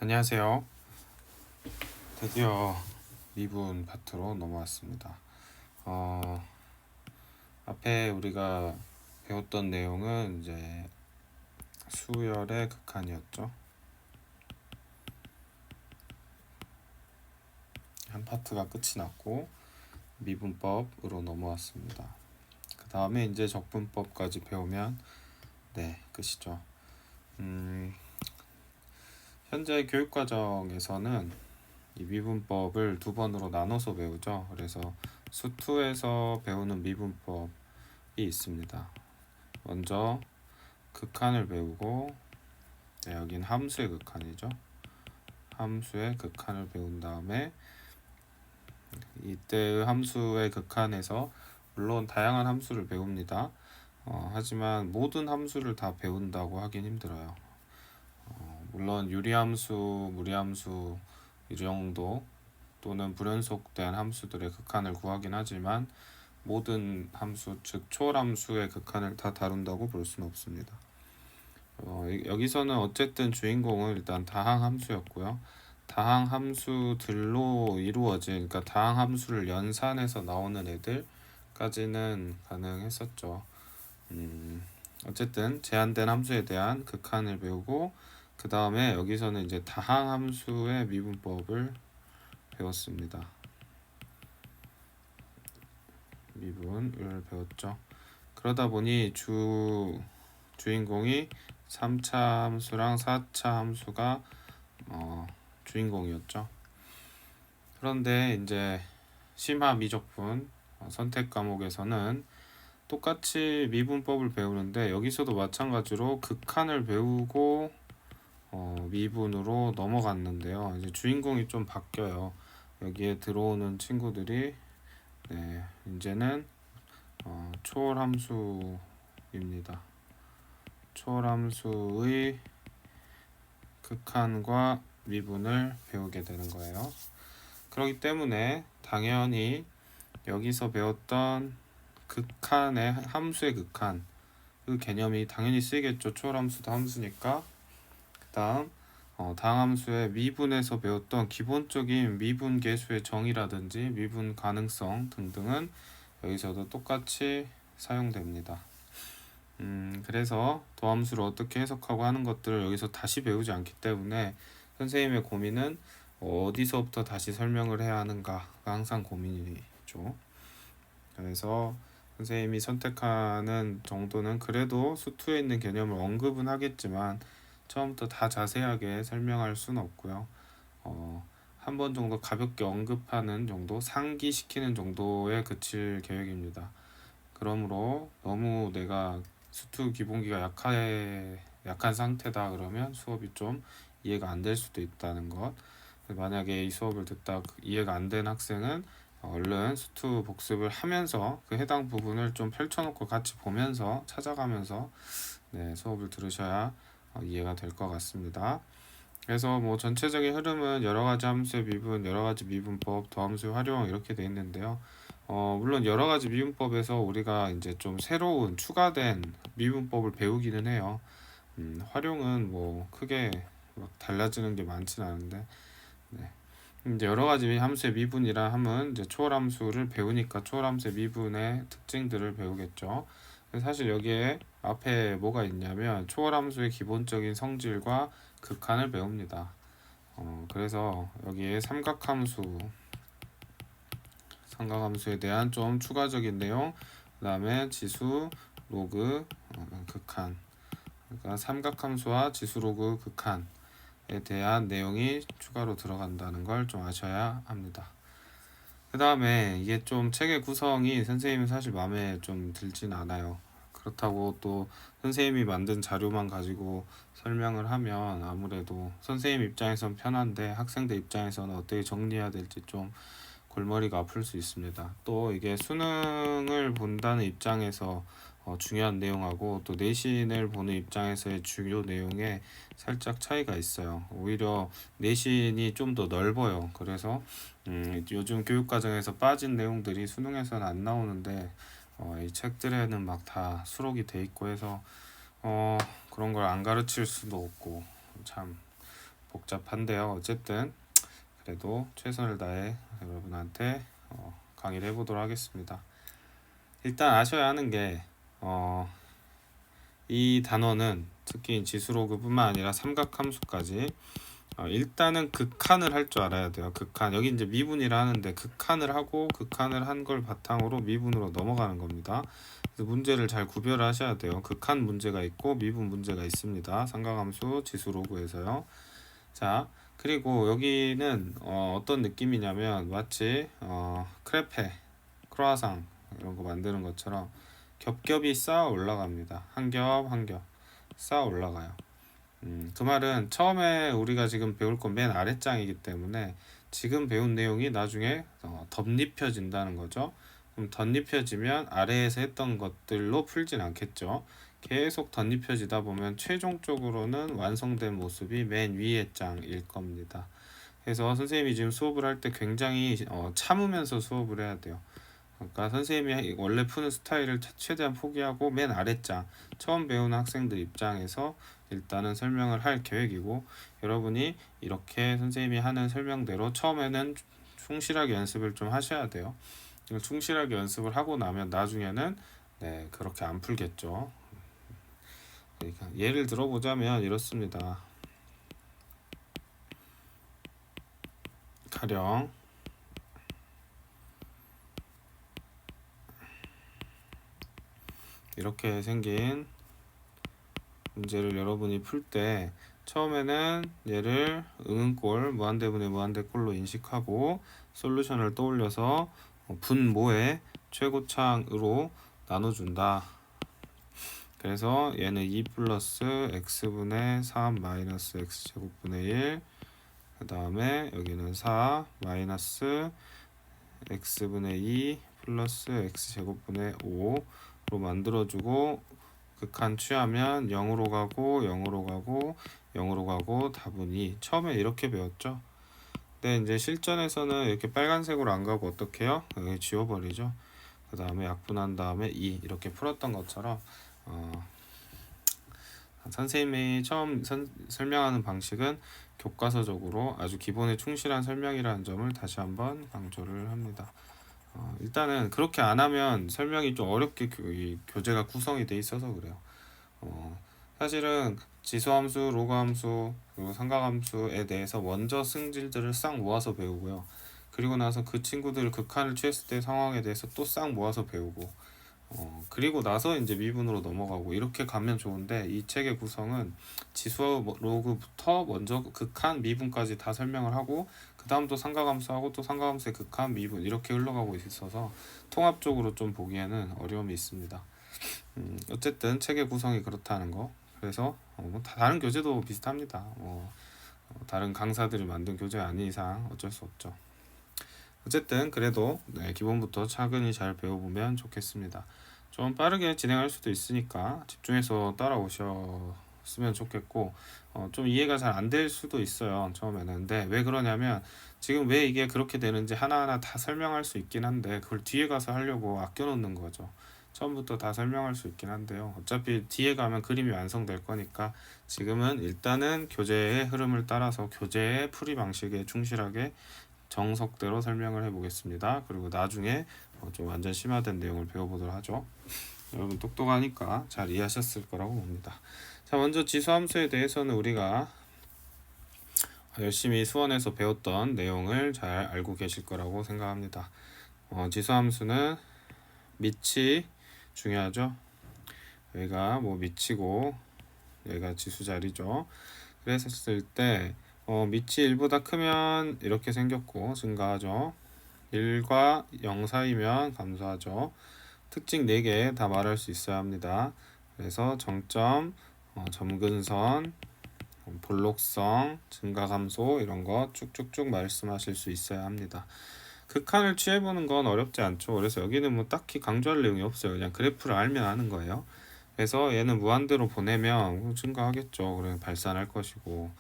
안녕하세요. 드디어 미분 파트로 넘어왔습니다. 앞에 우리가 배웠던 내용은 이제 수열의 극한이었죠. 한 파트가 끝이 났고 미분법으로 넘어왔습니다. 그 다음에 이제 적분법까지 배우면 끝이죠. 현재 교육과정에서는 이 미분법을 두 번으로 나눠서 배우죠. 그래서 수2에서 배우는 미분법이 있습니다. 먼저 극한을 배우고, 여긴 함수의 극한이죠. 함수의 극한을 배운 다음에 이때의 함수의 극한에서 물론 다양한 함수를 배웁니다. 하지만 모든 함수를 다 배운다고 하긴 힘들어요. 물론 유리함수, 무리함수 이 정도 또는 불연속된 함수들의 극한을 구하긴 하지만 모든 함수, 즉 초월함수의 극한을 다 다룬다고 볼 수는 없습니다. 여기서는 어쨌든 주인공은 일단 다항함수였고요. 다항함수들로 이루어진, 그러니까 다항함수를 연산해서 나오는 애들까지는 가능했었죠. 어쨌든 제한된 함수에 대한 극한을 배우고, 그 다음에 여기서는 이제 다항함수의 미분법을 배웠습니다. 미분을 배웠죠. 그러다 보니 주인공이 3차 함수랑 4차 함수가 주인공이었죠. 그런데 이제 심화 미적분 선택 과목에서는 똑같이 미분법을 배우는데 여기서도 마찬가지로 극한을 배우고 미분으로 넘어갔는데요. 이제 주인공이 좀 바뀌어요. 여기에 들어오는 친구들이 이제는 초월함수입니다. 초월함수의 극한과 미분을 배우게 되는 거예요. 그렇기 때문에 당연히 여기서 배웠던 극한의 함수의 극한 그 개념이 당연히 쓰이겠죠. 초월함수도 함수니까. 그 다음 다항함수의 미분에서 배웠던 기본적인 미분 계수의 정의라든지 미분 가능성 등등은 여기서도 똑같이 사용됩니다. 그래서 더함수를 어떻게 해석하고 하는 것들을 여기서 다시 배우지 않기 때문에 선생님의 고민은 어디서부터 다시 설명을 해야 하는가가 항상 고민이죠. 그래서 선생님이 선택하는 정도는 그래도 수2에 있는 개념을 언급은 하겠지만 처음부터 다 자세하게 설명할 수는 없고요. 한 번 정도 가볍게 언급하는 정도, 상기시키는 정도에 그칠 계획입니다. 그러므로 너무 내가 수2 기본기가 약한 상태다 그러면 수업이 좀 이해가 안 될 수도 있다는 것. 만약에 이 수업을 듣다 이해가 안 된 학생은 얼른 수2 복습을 하면서 그 해당 부분을 좀 펼쳐놓고 같이 보면서 찾아가면서 수업을 들으셔야 이해가 될 것 같습니다. 그래서 뭐 전체적인 흐름은 여러가지 함수의 미분, 여러가지 미분법, 더함수의 활용 이렇게 돼 있는데요. 물론 여러가지 미분법에서 우리가 이제 좀 새로운 추가된 미분법을 배우기는 해요. 활용은 뭐 크게 막 달라지는 게 많지는 않은데, 이제 여러가지 함수의 미분이라 하면 이제 초월함수를 배우니까 초월함수의 미분의 특징들을 배우겠죠. 사실 여기에 앞에 뭐가 있냐면 초월함수의 기본적인 성질과 극한을 배웁니다. 그래서 여기에 삼각함수에 대한 좀 추가적인 내용, 그 다음에 지수, 로그, 극한, 그러니까 삼각함수와 지수, 로그, 극한에 대한 내용이 추가로 들어간다는 걸 좀 아셔야 합니다. 그 다음에 이게 좀 책의 구성이 선생님은 사실 마음에 좀 들진 않아요. 그렇다고 또 선생님이 만든 자료만 가지고 설명을 하면 아무래도 선생님 입장에선 편한데 학생들 입장에서는 어떻게 정리해야 될지 좀 골머리가 아플 수 있습니다. 또 이게 수능을 본다는 입장에서 중요한 내용하고 또 내신을 보는 입장에서의 중요 내용에 살짝 차이가 있어요. 오히려 내신이 좀 더 넓어요. 그래서 요즘 교육과정에서 빠진 내용들이 수능에서는 안 나오는데 이 책들에는 막 다 수록이 돼 있고 해서 그런 걸 안 가르칠 수도 없고 참 복잡한데요. 어쨌든 그래도 최선을 다해 여러분한테 강의를 해보도록 하겠습니다. 일단 아셔야 하는 게 이 단원은 특히 지수로그뿐만 아니라 삼각함수까지 일단은 극한을 할 줄 알아야 돼요. 극한. 여기 이제 미분이라 하는데 극한을 하고 극한을 한 걸 바탕으로 미분으로 넘어가는 겁니다. 그래서 문제를 잘 구별하셔야 돼요. 극한 문제가 있고 미분 문제가 있습니다. 삼각함수 지수로그에서요. 자, 그리고 여기는 어떤 느낌이냐면 마치 크레페, 크로아상 이런 거 만드는 것처럼 겹겹이 쌓아 올라갑니다. 한 겹 한 겹 쌓아 올라가요. 그 말은 처음에 우리가 지금 배울 건 맨 아랫장이기 때문에 지금 배운 내용이 나중에 덧입혀진다는 거죠. 그럼 덧입혀지면 아래에서 했던 것들로 풀진 않겠죠. 계속 덧입혀지다 보면 최종적으로는 완성된 모습이 맨 위의 장일 겁니다. 그래서 선생님이 지금 수업을 할 때 굉장히 참으면서 수업을 해야 돼요. 그러니까 선생님이 원래 푸는 스타일을 최대한 포기하고 맨 아랫장 처음 배우는 학생들 입장에서 일단은 설명을 할 계획이고, 여러분이 이렇게 선생님이 하는 설명대로 처음에는 충실하게 연습을 좀 하셔야 돼요. 충실하게 연습을 하고 나면 나중에는 그렇게 안 풀겠죠. 그러니까 예를 들어보자면 이렇습니다. 가령 이렇게 생긴 문제를 여러분이 풀 때 처음에는 얘를 응응꼴 무한대분의 무한대꼴로 인식하고 솔루션을 떠올려서 분모의 최고창으로 나눠준다. 그래서 얘는 2 플러스 x분의 3 마이너스 x제곱분의 1, 그 다음에 여기는 4 마이너스 x분의 2 플러스 x제곱분의 5로 만들어주고, 극한 취하면 0으로 가고 0으로 가고 0으로 가고 답은 2. 처음에 이렇게 배웠죠. 근데 이제 실전에서는 이렇게 빨간색으로 안 가고 어떻게 해요? 여기 지워버리죠. 그 다음에 약분한 다음에 2 이렇게 풀었던 것처럼 선생님이 처음 설명하는 방식은 교과서적으로 아주 기본에 충실한 설명이라는 점을 다시 한번 강조를 합니다. 일단은 그렇게 안 하면 설명이 좀 어렵게 교재가 구성이 돼 있어서 그래요. 사실은 지수함수, 로그함수, 그리고 삼각함수에 대해서 먼저 승질들을 싹 모아서 배우고요. 그리고 나서 그 친구들 극한을 취했을 때 상황에 대해서 또 싹 모아서 배우고, 그리고 나서 이제 미분으로 넘어가고 이렇게 가면 좋은데, 이 책의 구성은 지수 로그부터 먼저 극한, 미분까지 다 설명을 하고 그 다음 또 삼각함수하고 또 삼각함수의 극한, 미분 이렇게 흘러가고 있어서 통합적으로 좀 보기에는 어려움이 있습니다. 어쨌든 책의 구성이 그렇다는 거. 그래서 다른 교재도 비슷합니다. 다른 강사들이 만든 교재 아닌 이상 어쩔 수 없죠. 어쨌든 그래도 기본부터 차근히 잘 배워보면 좋겠습니다. 좀 빠르게 진행할 수도 있으니까 집중해서 따라오셨으면 좋겠고, 좀 이해가 잘 안 될 수도 있어요, 처음에는. 근데 왜 그러냐면 지금 왜 이게 그렇게 되는지 하나하나 다 설명할 수 있긴 한데 그걸 뒤에 가서 하려고 아껴놓는 거죠. 처음부터 다 설명할 수 있긴 한데요. 어차피 뒤에 가면 그림이 완성될 거니까 지금은 일단은 교재의 흐름을 따라서 교재의 풀이 방식에 충실하게 정석대로 설명을 해보겠습니다. 그리고 나중에 좀 완전 심화된 내용을 배워보도록 하죠. 여러분 똑똑하니까 잘 이해하셨을 거라고 봅니다. 자, 먼저 지수함수에 대해서는 우리가 열심히 수원에서 배웠던 내용을 잘 알고 계실 거라고 생각합니다. 지수함수는 밑이 중요하죠. 여기가 뭐 밑이고 여기가 지수 자리죠. 그랬을 때 밑이 1보다 크면 이렇게 생겼고 증가하죠. 1과 0 사이면 감소하죠. 특징 4개 다 말할 수 있어야 합니다. 그래서 정점, 점근선, 볼록성, 증가감소 이런 거 쭉쭉쭉 말씀하실 수 있어야 합니다. 극한을 취해보는 건 어렵지 않죠. 그래서 여기는 뭐 딱히 강조할 내용이 없어요. 그냥 그래프를 알면 아는 거예요. 그래서 얘는 무한대로 보내면 증가하겠죠. 그래 발산할 것이고,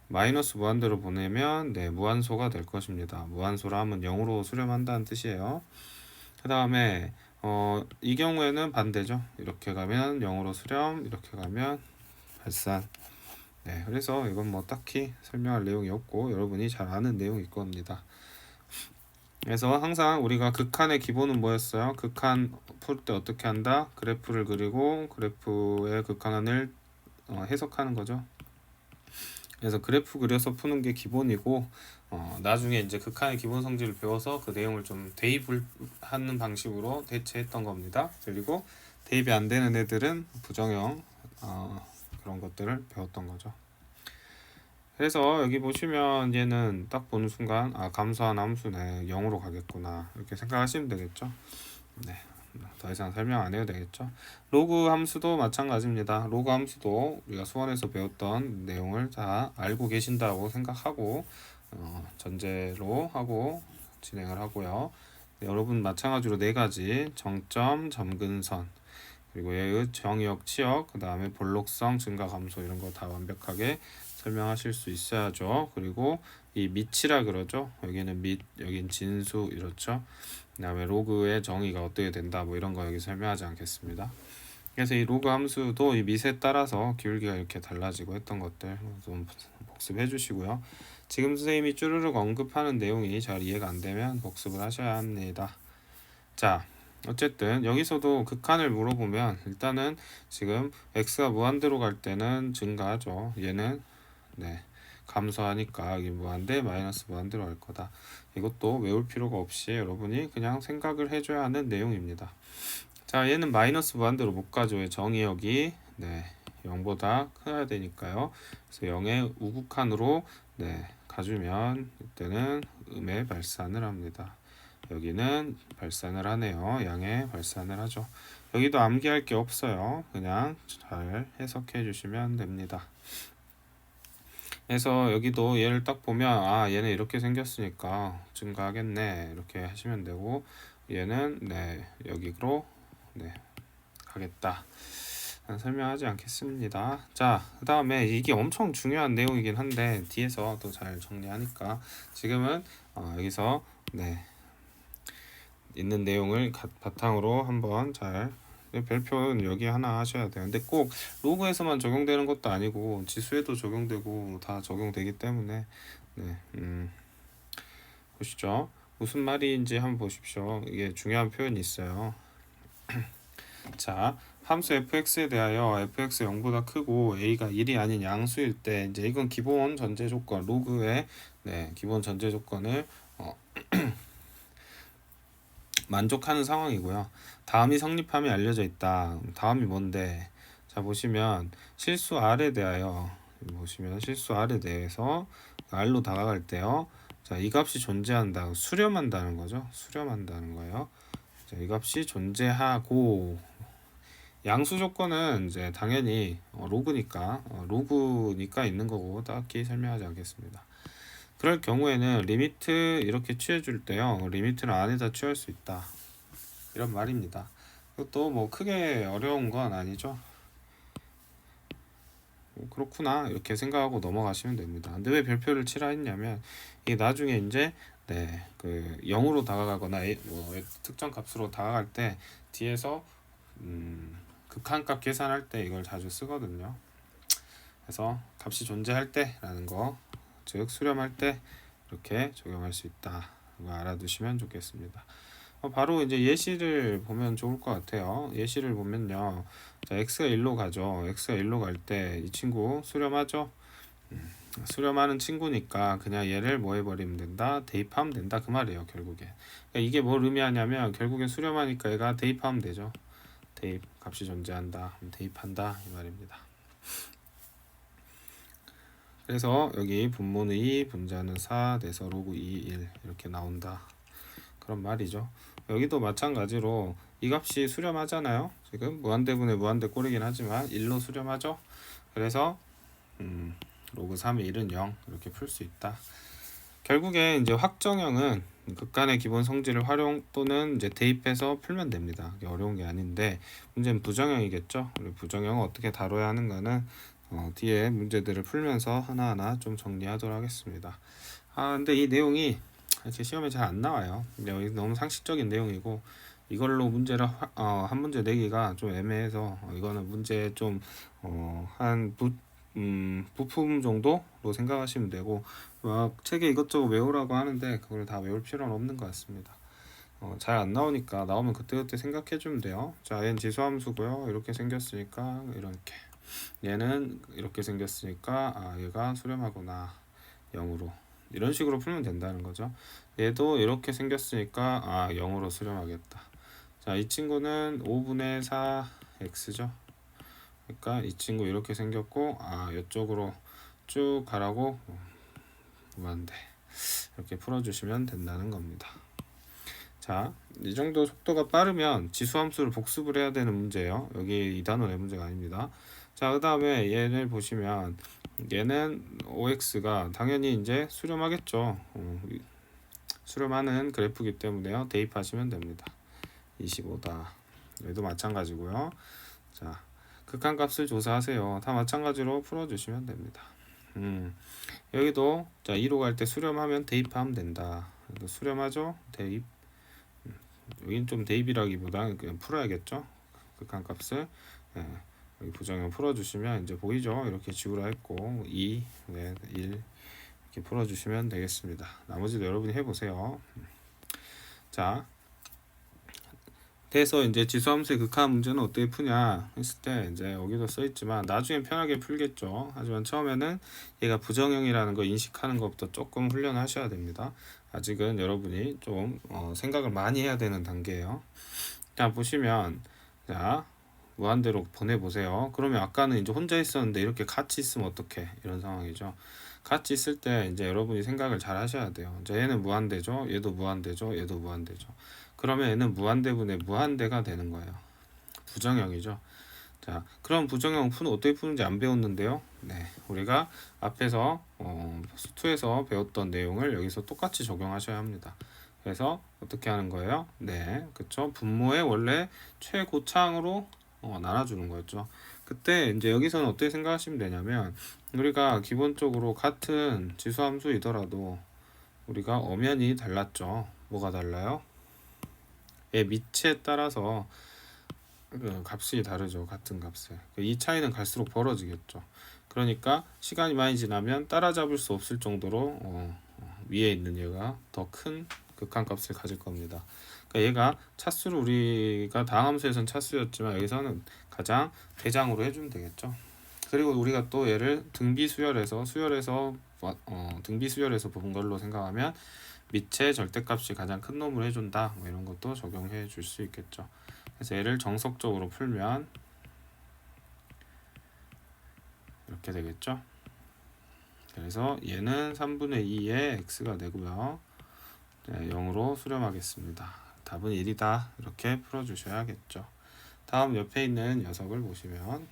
마이너스 무한대로 보내면 무한소가 될 것입니다. 무한소라 하면 0으로 수렴한다는 뜻이에요. 그 다음에 이 경우에는 반대죠. 이렇게 가면 0으로 수렴, 이렇게 가면 발산. 네, 그래서 이건 뭐 딱히 설명할 내용이 없고 여러분이 잘 아는 내용일 겁니다. 그래서 항상 우리가 극한의 기본은 뭐였어요? 극한 풀 때 어떻게 한다? 그래프를 그리고 그래프의 극한을 해석하는 거죠. 그래서 그래프 그려서 푸는 게 기본이고 나중에 이제 극한의 기본 성질을 배워서 그 내용을 좀 대입을 하는 방식으로 대체했던 겁니다. 그리고 대입이 안 되는 애들은 부정형 그런 것들을 배웠던 거죠. 그래서 여기 보시면 얘는 딱 보는 순간 감소한 함수네 0으로 가겠구나 이렇게 생각하시면 되겠죠. 네, 더 이상 설명 안 해도 되겠죠. 로그 함수도 마찬가지입니다. 로그 함수도 우리가 수원에서 배웠던 내용을 다 알고 계신다고 생각하고 전제로 하고 진행을 하고요. 네, 여러분 마찬가지로 네 가지 정점, 점근선 그리고 얘의 정의역, 치역, 그 다음에 볼록성, 증가, 감소 이런 거 다 완벽하게 설명하실 수 있어야죠. 그리고 이 밑이라 그러죠. 여기는 밑, 여긴 진수 이렇죠. 그 다음에 로그의 정의가 어떻게 된다 뭐 이런 거 여기 설명하지 않겠습니다. 그래서 이 로그 함수도 이 밑에 따라서 기울기가 이렇게 달라지고 했던 것들 좀 복습해 주시고요. 지금 선생님이 쭈르륵 언급하는 내용이 잘 이해가 안 되면 복습을 하셔야 합니다. 자, 어쨌든 여기서도 극한을 물어보면 일단은 지금 x가 무한대로 갈 때는 증가하죠. 얘는 네, 감소하니까 이게 무한대 마이너스 무한대로 갈 거다. 이것도 외울 필요가 없이 여러분이 그냥 생각을 해줘야 하는 내용입니다. 자, 얘는 마이너스 무한대로 못 가죠. 정의역이 네, 0보다 커야 되니까요. 그래서 0의 우극한으로 네, 가주면 이때는 음의 발산을 합니다. 여기는 발산을 하네요. 양의 발산을 하죠. 여기도 암기할 게 없어요. 그냥 잘 해석해 주시면 됩니다. 그래서 여기도 얘를 딱 보면 얘는 이렇게 생겼으니까 증가하겠네 이렇게 하시면 되고 얘는 네 여기로 네 가겠다 설명하지 않겠습니다. 자, 그 다음에 이게 엄청 중요한 내용이긴 한데 뒤에서 또 잘 정리하니까 지금은 여기서 네 있는 내용을 바탕으로 한번 잘 별표는 여기 하나 하셔야 돼요. 근데 꼭 로그에서만 적용되는 것도 아니고 지수에도 적용되고 다 적용되기 때문에 네, 보시죠. 무슨 말인지 한번 보십시오. 이게 중요한 표현이 있어요. 자, 함수 fx에 대하여 fx 0보다 크고 a가 1이 아닌 양수일 때 이제 이건 기본 전제 조건 로그의 네, 기본 전제 조건을 만족하는 상황이고요. 다음이 성립함이 알려져 있다. 다음이 뭔데? 자, 보시면 실수 R에 대하여 보시면 실수 R에 대해서 R로 다가갈 때요. 자, 이 값이 존재한다. 수렴한다는 거죠. 수렴한다는 거예요. 자, 이 값이 존재하고 양수 조건은 이제 당연히 로그니까 있는 거고 딱히 설명하지 않겠습니다. 그럴 경우에는 리미트 이렇게 취해줄 때요. 리미트를 안에다 취할 수 있다. 이런 말입니다. 이것도 뭐 크게 어려운 건 아니죠. 그렇구나 이렇게 생각하고 넘어가시면 됩니다. 근데 왜 별표를 치라 했냐면 이게 나중에 이제 그 0으로 다가가거나 뭐 특정 값으로 다가갈 때 뒤에서 극한값 계산할 때 이걸 자주 쓰거든요. 그래서 값이 존재할 때라는 거, 즉 수렴할 때 이렇게 적용할 수 있다. 이거 알아두시면 좋겠습니다. 바로 이제 예시를 보면 좋을 것 같아요. 예시를 보면요. 자, x가 1로 가죠. x가 1로 갈 때 이 친구 수렴하죠. 수렴하는 친구니까 그냥 얘를 뭐 해버리면 된다? 대입하면 된다 그 말이에요. 결국에. 그러니까 이게 뭘 의미하냐면 결국에 수렴하니까 얘가 대입하면 되죠. 대입 값이 존재한다. 대입한다 이 말입니다. 그래서 여기 분모는 2, 분자는 4 돼서 로그 2, 1 이렇게 나온다. 그런 말이죠. 여기도 마찬가지로 이 값이 수렴하잖아요. 지금 무한대분의 무한대 꼴이긴 하지만 1로 수렴하죠. 그래서 로그 3의 1은 0 이렇게 풀 수 있다. 결국에 이제 확정형은 극간의 기본 성질을 활용 또는 이제 대입해서 풀면 됩니다. 이게 어려운 게 아닌데 문제는 부정형이겠죠. 우리 부정형을 어떻게 다뤄야 하는가는 뒤에 문제들을 풀면서 하나하나 좀 정리하도록 하겠습니다. 근데 이 내용이 제 시험에 잘 안 나와요. 여기 너무 상식적인 내용이고 이걸로 문제를 한 문제 내기가 좀 애매해서 이거는 문제 좀 한 부품 정도로 생각하시면 되고, 막 책에 이것저것 외우라고 하는데 그걸 다 외울 필요는 없는 것 같습니다. 잘 안 나오니까 나오면 그때그때 생각해 주면 돼요. 자, 얘는 지수함수고요. 이렇게 생겼으니까 이렇게, 얘는 이렇게 생겼으니까 얘가 수렴하구나, 0으로 이런 식으로 풀면 된다는 거죠. 얘도 이렇게 생겼으니까 0으로 수렴하겠다. 자, 이 친구는 5분의 4 x죠. 그러니까 이 친구 이렇게 생겼고 이쪽으로 쭉 가라고 무한대 이렇게 풀어주시면 된다는 겁니다. 자, 이 정도 속도가 빠르면 지수함수를 복습을 해야 되는 문제예요. 여기 이 단어 내 문제가 아닙니다. 자, 그 다음에 얘를 보시면 얘는 5x가 당연히 이제 수렴하겠죠. 수렴하는 그래프이기 때문에요. 대입하시면 됩니다. 25다. 얘도 마찬가지고요. 자, 극한값을 조사하세요. 다 마찬가지로 풀어주시면 됩니다. 여기도 자 2로 갈 때 수렴하면 대입하면 된다. 수렴하죠? 대입. 여긴 좀 대입이라기보다 그냥 풀어야겠죠. 극한값을. 여기 부정형 풀어주시면 이제 보이죠? 이렇게 지우라 했고 2, 1 이렇게 풀어주시면 되겠습니다. 나머지도 여러분이 해보세요. 자, 그래서 이제 지수함수의 극한 문제는 어떻게 푸냐 했을 때 이제 여기도 써있지만 나중엔 편하게 풀겠죠. 하지만 처음에는 얘가 부정형이라는 거 인식하는 것부터 조금 훈련하셔야 됩니다. 아직은 여러분이 좀 생각을 많이 해야 되는 단계예요. 자, 보시면 자 무한대로 보내보세요. 그러면 아까는 이제 혼자 있었는데 이렇게 같이 있으면 어떡해, 이런 상황이죠. 같이 있을 때 이제 여러분이 생각을 잘 하셔야 돼요. 이제 얘는 무한대죠, 얘도 무한대죠, 얘도 무한대죠. 그러면 얘는 무한대분의 무한대가 되는 거예요. 부정형이죠. 자, 그럼 부정형 어떻게 푸는지 안 배웠는데요. 네, 우리가 앞에서 수투에서 배웠던 내용을 여기서 똑같이 적용하셔야 합니다. 그래서 어떻게 하는 거예요? 네, 그쵸. 분모의 원래 최고창으로 나눠주는 거였죠. 그때 이제 여기서는 어떻게 생각하시면 되냐면, 우리가 기본적으로 같은 지수함수이더라도 우리가 엄연히 달랐죠. 뭐가 달라요? 얘 밑에 따라서 그 값이 다르죠. 같은 값에 이 차이는 갈수록 벌어지겠죠. 그러니까 시간이 많이 지나면 따라잡을 수 없을 정도로 위에 있는 얘가 더 큰 극한값을 가질 겁니다. 그러니까 얘가 차수를 우리가 다항함수에서는 차수였지만 여기서는 가장 대장으로 해주면 되겠죠. 그리고 우리가 또 얘를 등비수열에서 등비수열에서 본 걸로 생각하면 밑에 절대값이 가장 큰 놈을 해준다, 뭐 이런 것도 적용해 줄 수 있겠죠. 그래서 얘를 정석적으로 풀면 이렇게 되겠죠. 그래서 얘는 3분의 2의 x가 되고요. 네, 0으로 수렴하겠습니다. 답은 1이다. 이렇게 풀어주셔야겠죠. 다음 옆에 있는 녀석을 보시면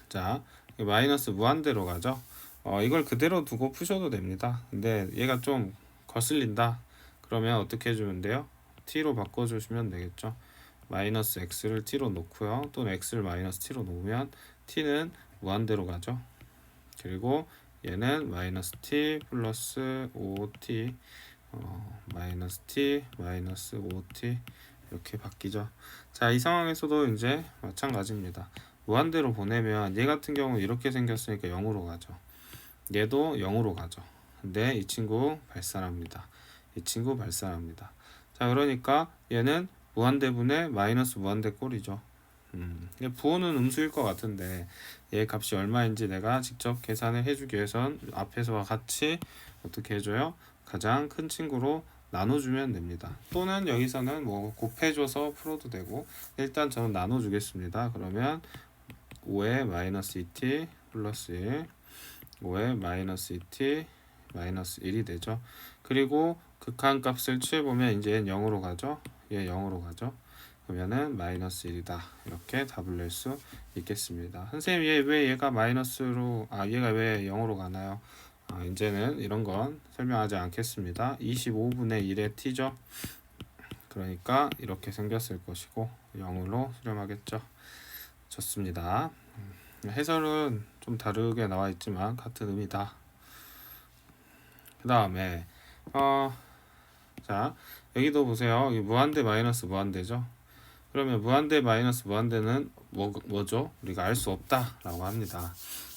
자, 마이너스 무한대로 가죠. 이걸 그대로 두고 푸셔도 됩니다. 근데 얘가 좀 거슬린다. 그러면 어떻게 해주면 돼요? t로 바꿔주시면 되겠죠. 마이너스 x를 t로 놓고요. 또는 x를 마이너스 t로 놓으면 t는 무한대로 가죠. 그리고 얘는 마이너스 t 플러스 5t 마이너스 t 마이너스 5t 이렇게 바뀌죠. 자, 이 상황에서도 이제 마찬가지입니다. 무한대로 보내면 얘 같은 경우는 이렇게 생겼으니까 0으로 가죠. 얘도 0으로 가죠. 근데 이 친구 발산합니다. 이 친구 발산합니다. 자, 그러니까 얘는 무한대분의 마이너스 무한대 꼴이죠. 부호는 음수일 것 같은데 얘 값이 얼마인지 내가 직접 계산을 해주기 위해선 앞에서와 같이 어떻게 해줘요? 가장 큰 친구로 나눠주면 됩니다. 또는 여기서는 뭐 곱해줘서 풀어도 되고, 일단 저는 나눠주겠습니다. 그러면 5의 마이너스 2t 플러스 1, 5의 마이너스 2t 마이너스 1이 되죠. 그리고 극한값을 취해보면 이제 0으로 가죠. 얘 0으로 가죠. 그러면은 마이너스 1이다. 이렇게 답을 낼 수 있겠습니다. 선생님, 왜 얘가 마이너스로 얘가 왜 0으로 가나요? 이제는 이런 건 설명하지 않겠습니다. 25분의 1의 t죠. 그러니까 이렇게 생겼을 것이고 0으로 수렴하겠죠. 좋습니다. 해설은 좀 다르게 나와 있지만 같은 의미다. 그 다음에 자, 여기도 보세요. 여기 무한대 마이너스 무한대죠. 그러면 무한대 마이너스 무한대는 뭐죠? 우리가 알 수 없다라고 합니다.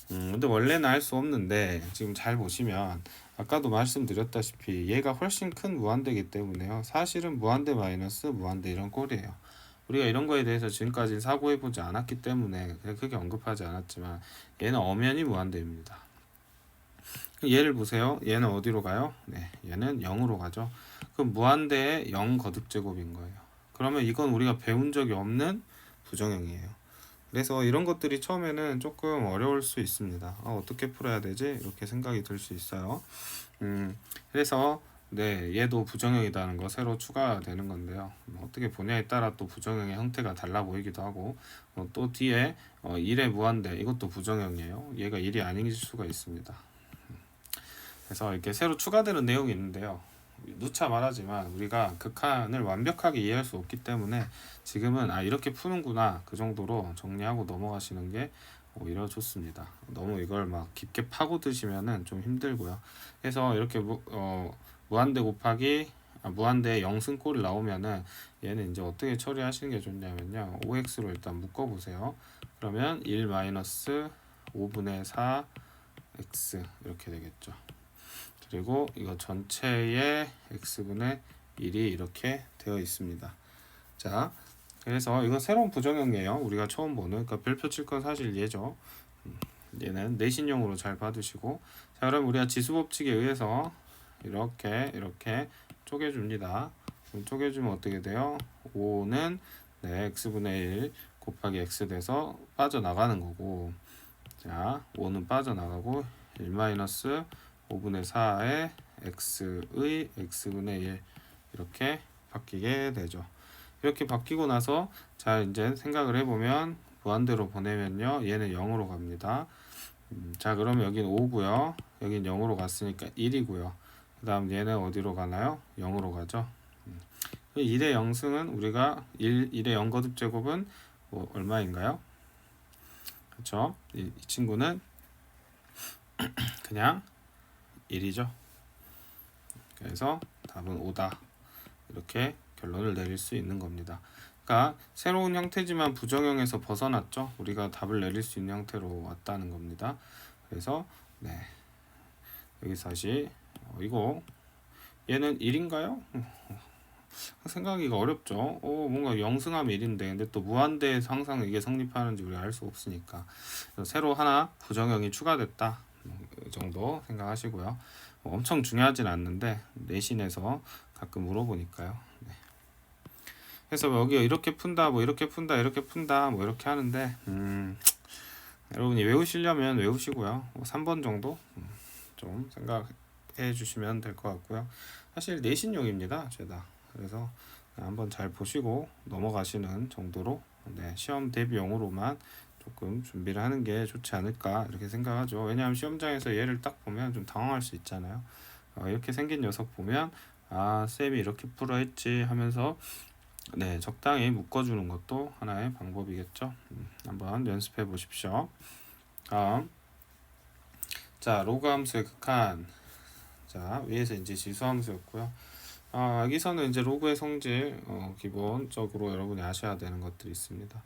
근데 원래는 알 수 없는데 지금 잘 보시면 아까도 말씀드렸다시피 얘가 훨씬 큰 무한대이기 때문에요. 사실은 무한대 마이너스 무한대 이런 꼴이에요. 우리가 이런 거에 대해서 지금까지 사고해보지 않았기 때문에 그냥 크게 언급하지 않았지만 얘는 엄연히 무한대입니다. 얘를 보세요. 얘는 어디로 가요? 네, 얘는 0으로 가죠. 그럼 무한대의 0 거듭제곱인 거예요. 그러면 이건 우리가 배운 적이 없는 부정형이에요. 그래서 이런 것들이 처음에는 조금 어려울 수 있습니다. 어떻게 풀어야 되지? 이렇게 생각이 들 수 있어요. 그래서 네, 얘도 부정형이라는 거 새로 추가되는 건데요. 어떻게 보냐에 따라 또 부정형의 형태가 달라 보이기도 하고 또 뒤에 1의 무한대 이것도 부정형이에요. 얘가 1이 아닐 수가 있습니다. 그래서 이렇게 새로 추가되는 내용이 있는데요. 누차 말하지만 우리가 극한을 완벽하게 이해할 수 없기 때문에 지금은 이렇게 푸는구나 그 정도로 정리하고 넘어가시는 게 오히려 좋습니다. 너무 이걸 막 깊게 파고드시면은 좀 힘들고요. 그래서 이렇게 무한대 곱하기 무한대 0승꼴이 나오면은 얘는 이제 어떻게 처리하시는 게 좋냐면요. 5x로 일단 묶어 보세요. 그러면 1 마이너스 5분의 4 x 이렇게 되겠죠. 그리고 이거 전체의 x분의 1이 이렇게 되어 있습니다. 자, 그래서 이건 새로운 부정형이에요. 우리가 처음 보는. 그러니까 별표 칠 건 사실 얘죠. 얘는 내신용으로 잘 봐두시고. 자, 그럼 우리가 지수법칙에 의해서 이렇게 쪼개줍니다. 그럼 쪼개주면 어떻게 돼요? 5는 네, x분의 1 곱하기 x 돼서 빠져나가는 거고, 자, 5는 빠져나가고 1 마이너스 5분의 4의 x의 x분의 1 이렇게 바뀌게 되죠. 이렇게 바뀌고 나서 자 이제 생각을 해보면 무한대로 보내면요 얘는 0으로 갑니다. 자 그러면 여기는 5고요 여기는 0으로 갔으니까 1이고요 그 다음 얘는 어디로 가나요? 0으로 가죠. 1의 0승은 우리가 1의 0거듭 제곱은 뭐 얼마인가요? 그렇죠? 이 친구는 그냥 1이죠. 그래서 답은 5다. 이렇게 결론을 내릴 수 있는 겁니다. 그러니까 새로운 형태지만 부정형에서 벗어났죠. 우리가 답을 내릴 수 있는 형태로 왔다는 겁니다. 그래서 네 여기서 다시 이거 얘는 1인가요? 생각하기가 어렵죠. 뭔가 0승하면 1인데 근데 또 무한대에서 항상 이게 성립하는지 우리가 알 수 없으니까 새로 하나 부정형이 추가됐다. 이 정도 생각하시고요. 엄청 중요하진 않는데 내신에서 가끔 물어보니까요. 네. 그래서 여기 이렇게 푼다, 뭐 이렇게 푼다, 이렇게 푼다, 뭐 이렇게 하는데 여러분이 외우시려면 외우시고요. 3번 정도 좀 생각해 주시면 될 것 같고요. 사실 내신용입니다, 죄다. 그래서 한번 잘 보시고 넘어가시는 정도로 네, 시험 대비용으로만 조금 준비를 하는 게 좋지 않을까 이렇게 생각하죠. 왜냐하면 시험장에서 얘를 딱 보면 좀 당황할 수 있잖아요. 이렇게 생긴 녀석 보면 쌤이 이렇게 풀어 했지 하면서 네 적당히 묶어주는 것도 하나의 방법이겠죠. 한번 연습해 보십시오. 다음 자 로그 함수의 극한. 자 위에서 이제 지수 함수였고요. 여기서는 이제 로그의 성질 기본적으로 여러분이 아셔야 되는 것들이 있습니다.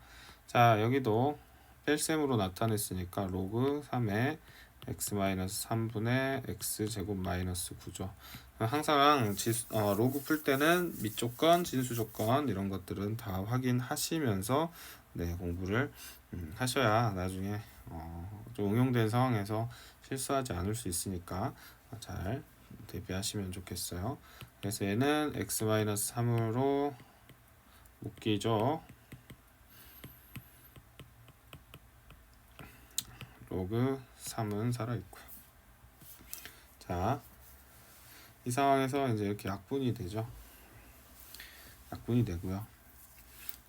자 여기도 뺄셈으로 나타냈으니까 로그 3의 x-3분의 x제곱 마이너스 9죠. 항상 로그 풀 때는 밑조건, 진수조건 이런 것들은 다 확인하시면서 네, 공부를 하셔야 나중에 좀 응용된 상황에서 실수하지 않을 수 있으니까 잘 대비하시면 좋겠어요. 그래서 얘는 x-3으로 묶이죠. 로그 3은 살아있고요. 자, 이 상황에서 이제 이렇게 약분이 되죠. 약분이 되고요.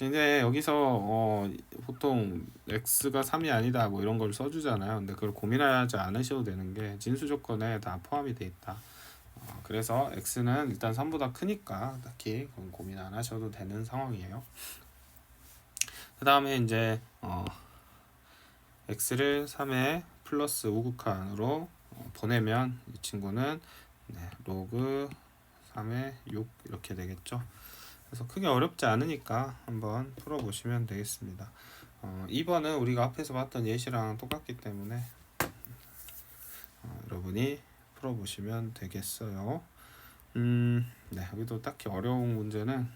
근데 여기서 보통 x가 3이 아니다 뭐 이런 걸 써주잖아요. 근데 그걸 고민하지 않으셔도 되는 게 진수 조건에 다 포함이 돼 있다. 그래서 x는 일단 3보다 크니까 딱히 고민 안 하셔도 되는 상황이에요. 그 다음에 이제 x를 3의 플러스 우극한으로 보내면 이 친구는 네, 로그 3의 6 이렇게 되겠죠. 그래서 크게 어렵지 않으니까 한번 풀어보시면 되겠습니다. 2번은 우리가 앞에서 봤던 예시랑 똑같기 때문에 여러분이 풀어보시면 되겠어요. 네, 여기도 딱히 어려운 문제는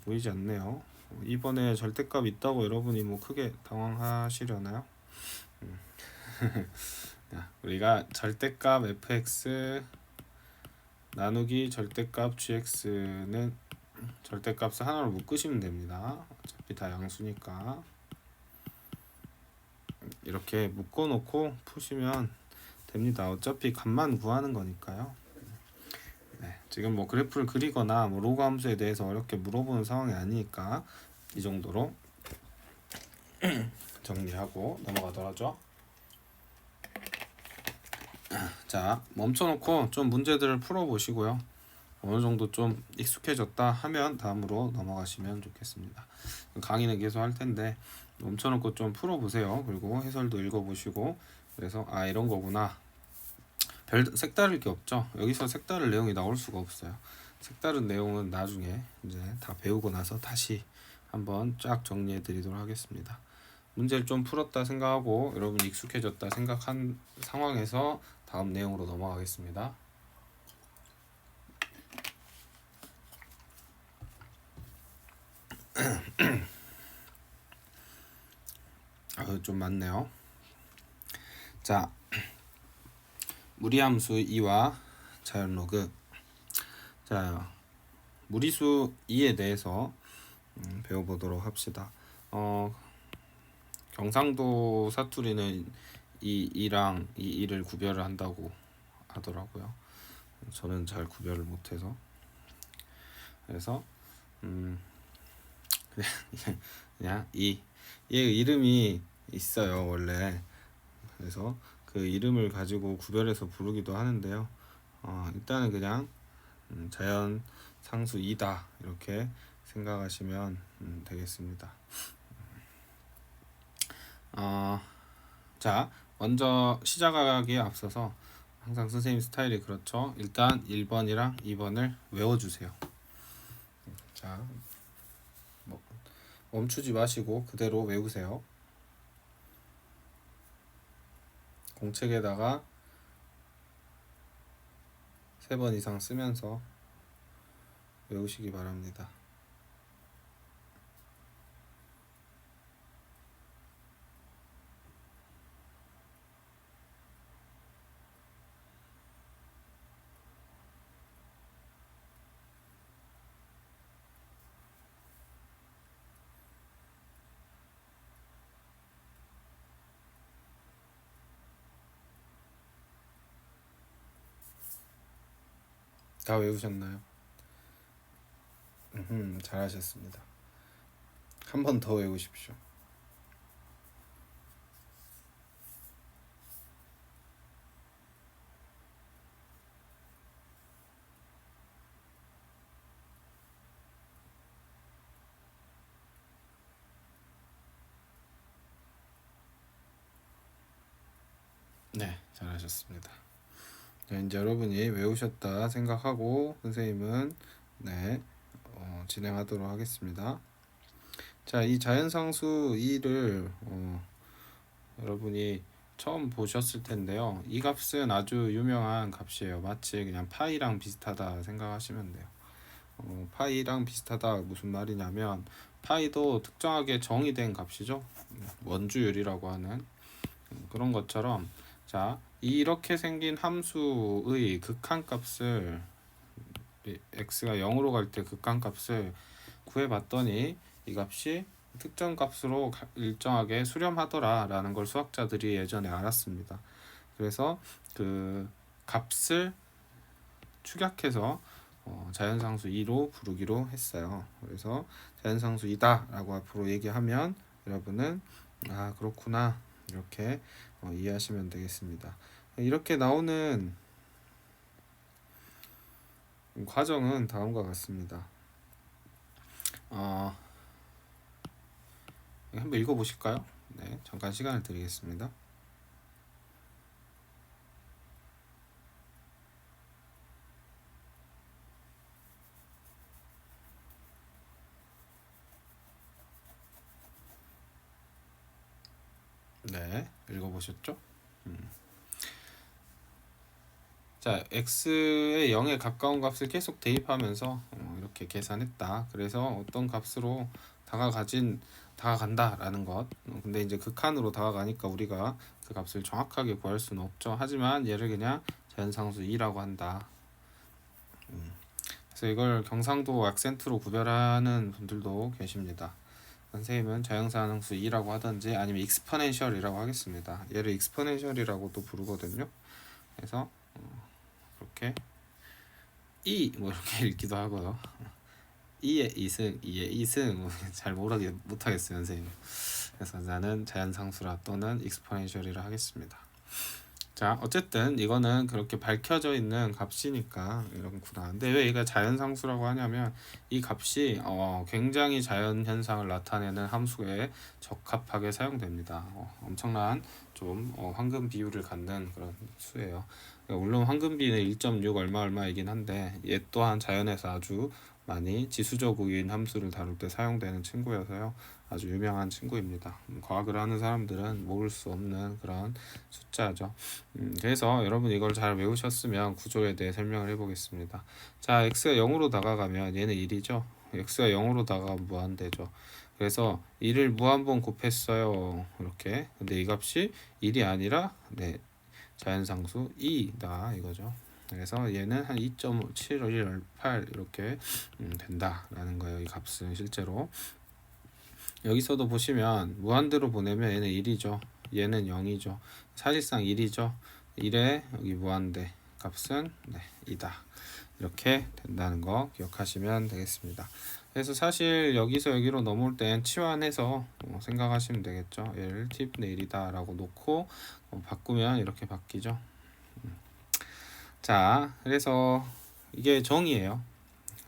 보이지 않네요. 이번에 절대값 있다고 여러분이 뭐 크게 당황하시려나요? 우리가 절대값 fx 나누기 절대값 gx는 절대값을 하나로 묶으시면 됩니다. 어차피 다 양수니까 이렇게 묶어놓고 푸시면 됩니다. 어차피 값만 구하는 거니까요. 네, 지금 뭐 그래프를 그리거나 뭐 로그 함수에 대해서 어렵게 물어보는 상황이 아니니까 이 정도로 정리하고 넘어가더라죠. 자, 멈춰놓고 좀 문제들을 풀어보시고요. 어느 정도 좀 익숙해졌다 하면 다음으로 넘어가시면 좋겠습니다. 강의는 계속 할 텐데 멈춰놓고 좀 풀어보세요. 그리고 해설도 읽어보시고 그래서 이런 거구나. 별 색다를 게 없죠. 여기서 색다른 내용이 나올 수가 없어요. 색다른 내용은 나중에 이제 다 배우고 나서 다시 한번 쫙 정리해 드리도록 하겠습니다. 문제를 좀 풀었다 생각하고 여러분이 익숙해졌다 생각한 상황에서 다음 내용으로 넘어가겠습니다. 좀 많네요. 자, 무리함수 2와 자연로그. 자, 무리수 2에 대해서 배워보도록 합시다. 경상도 사투리는 이 2랑 이 2를 구별을 한다고 하더라고요. 저는 잘 구별을 못해서. 그래서 그냥 얘 이름이 있어요 원래. 그래서 그 이름을 가지고 구별해서 부르기도 하는데요. 일단은 그냥 자연 상수 2다 이렇게 생각하시면 되겠습니다. 자, 먼저 시작하기에 앞서서 항상 선생님 스타일이 그렇죠. 일단 1번이랑 2번을 외워주세요. 자, 멈추지 마시고 그대로 외우세요. 공책에다가 3번 이상 쓰면서 외우시기 바랍니다. 다 외우셨나요? 잘하셨습니다. 한 번 더 외우십시오. 네, 잘하셨습니다. 자, 이제 여러분이 외우셨다 생각하고 선생님은 진행하도록 하겠습니다. 자, 이 자연상수 2를 여러분이 처음 보셨을 텐데요. 이 값은 아주 유명한 값이에요. 마치 그냥 파이랑 비슷하다 생각하시면 돼요. 파이랑 비슷하다 무슨 말이냐면 파이도 특정하게 정의된 값이죠. 원주율이라고 하는 그런 것처럼 자, 이렇게 생긴 함수의 극한값을 x가 0으로 갈 때 극한값을 구해봤더니 이 값이 특정 값으로 일정하게 수렴하더라 라는 걸 수학자들이 예전에 알았습니다. 그래서 그 값을 축약해서 자연상수 2로 부르기로 했어요. 그래서 자연상수 2다 라고 앞으로 얘기하면 여러분은 그렇구나 이렇게 이해하시면 되겠습니다. 이렇게 나오는 과정은 다음과 같습니다. 한번 읽어보실까요? 네, 잠깐 시간을 드리겠습니다. 네, 읽어보셨죠? 자, x의 0에 가까운 값을 계속 대입하면서 이렇게 계산했다. 그래서 어떤 값으로 다가간다라는 것. 근데 이제 극한으로 다가가니까 우리가 그 값을 정확하게 구할 수는 없죠. 하지만 얘를 그냥 자연상수 2라고 한다. 그래서 이걸 경상도 악센트로 구별하는 분들도 계십니다. 선생님은 자연상수 2라고 하든지 아니면 익스포넨셜이라고 하겠습니다. 얘를 익스포넨셜이라고도 부르거든요. 그래서 이렇게 뭐 이렇게 읽기도 하고요. 2의 2승, 2의 2승 잘 못하겠어요, 선생님. 그래서 나는 자연상수라 또는 익스포넨셜이라 하겠습니다. 자, 어쨌든 이거는 그렇게 밝혀져 있는 값이니까 이런구나. 근데 왜 얘가 자연상수라고 하냐면 이 값이 굉장히 자연현상을 나타내는 함수에 적합하게 사용됩니다. 엄청난 좀 황금 비율을 갖는 그런 수예요. 물론 황금비는 1.6 얼마이긴 한데 얘 또한 자연에서 아주 많이 지수적인 함수를 다룰 때 사용되는 친구여서요. 아주 유명한 친구입니다. 과학을 하는 사람들은 모를 수 없는 그런 숫자죠. 그래서 여러분 이걸 잘 외우셨으면 구조에 대해 설명을 해보겠습니다. 자, x가 0으로 다가가면 얘는 1이죠. x가 0으로 다가가면 무한대죠. 그래서 1을 무한번 곱했어요. 이렇게. 근데 이 값이 1이 아니라 자연상수 2다 이거죠. 그래서 얘는 한 2.7118 이렇게 된다라는 거예요. 이 값은 실제로 여기서도 보시면 무한대로 보내면 얘는 1이죠. 얘는 0이죠. 사실상 1이죠. 1에 여기 무한대 값은 2다. 이렇게 된다는 거 기억하시면 되겠습니다. 그래서 사실 여기서 여기로 넘어올 땐 치환해서 생각하시면 되겠죠. 얘를 t분의 1이다 라고 놓고 바꾸면 이렇게 바뀌죠. 자, 그래서 이게 정의예요.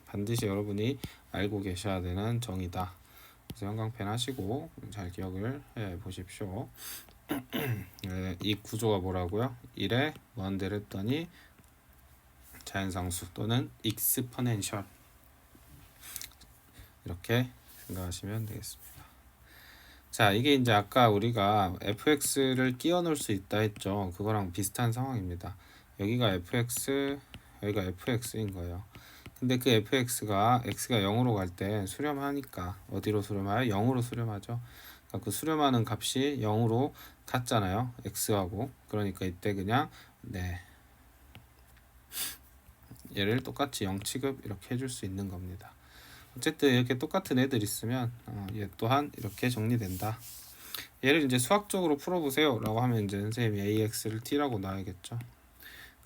반드시 여러분이 알고 계셔야 되는 정의다. 그래서 형광펜 하시고 잘 기억을 해 보십시오. 이 구조가 뭐라고요? 1에 무한대를 했더니 자연상수 또는 익스포넨셜 이렇게 생각하시면 되겠습니다. 자, 이게 이제 아까 우리가 fx를 끼워 넣을 수 있다 했죠. 그거랑 비슷한 상황입니다. 여기가 fx, 여기가 fx인 거예요. 근데 그 fx가 x가 0으로 갈 때 수렴하니까 어디로 수렴하여? 0으로 수렴하죠. 그러니까 그 수렴하는 값이 0으로 같잖아요. x하고. 그러니까 이때 그냥 얘를 똑같이 0 취급 이렇게 해줄 수 있는 겁니다. 어쨌든 이렇게 똑같은 애들 있으면 얘 또한 이렇게 정리된다. 얘를 이제 수학적으로 풀어보세요 라고 하면 이제 선생님이 ax를 t라고 놔야겠죠.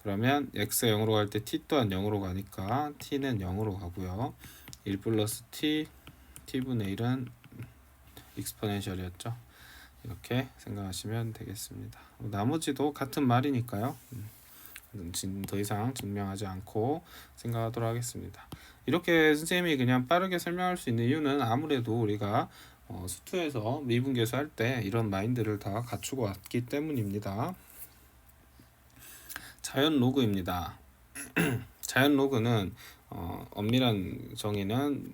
그러면 x가 0으로 갈 때 t 또한 0으로 가니까 t는 0으로 가고요. 1 플러스 t, t분의 1은 익스포넨셜이었죠. 이렇게 생각하시면 되겠습니다. 나머지도 같은 말이니까요. 더 이상 증명하지 않고 생각하도록 하겠습니다. 이렇게 선생님이 그냥 빠르게 설명할 수 있는 이유는 아무래도 우리가 수투에서 미분계수 할 때 이런 마인드를 다 갖추고 왔기 때문입니다. 자연 로그입니다. 자연 로그는 엄밀한 정의는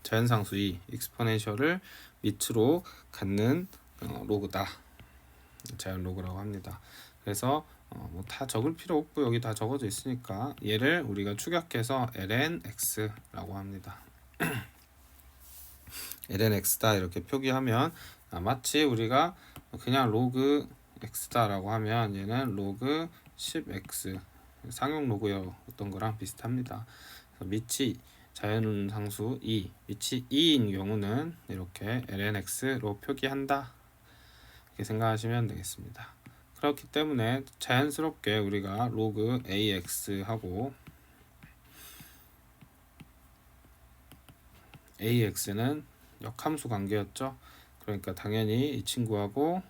자연상수 2, 익스포넨셜을 밑으로 갖는 로그다. 자연 로그라고 합니다. 그래서 뭐 다 적을 필요 없고 여기 다 적어져 있으니까 얘를 우리가 축약해서 lnx라고 합니다. lnx다 이렇게 표기하면 마치 우리가 그냥 로그 x다라고 하면 얘는 로그 10x 상용 로그였던 거랑 비슷합니다. 밑이 자연상수 2, 밑이 2인 경우는 이렇게 lnx로 표기한다. 이렇게 생각하시면 되겠습니다. 그렇기 때문에 자연스럽게 우리가 로그 ax하고 ax는 역함수 관계였죠. 그러니까 당연히 이 친구하고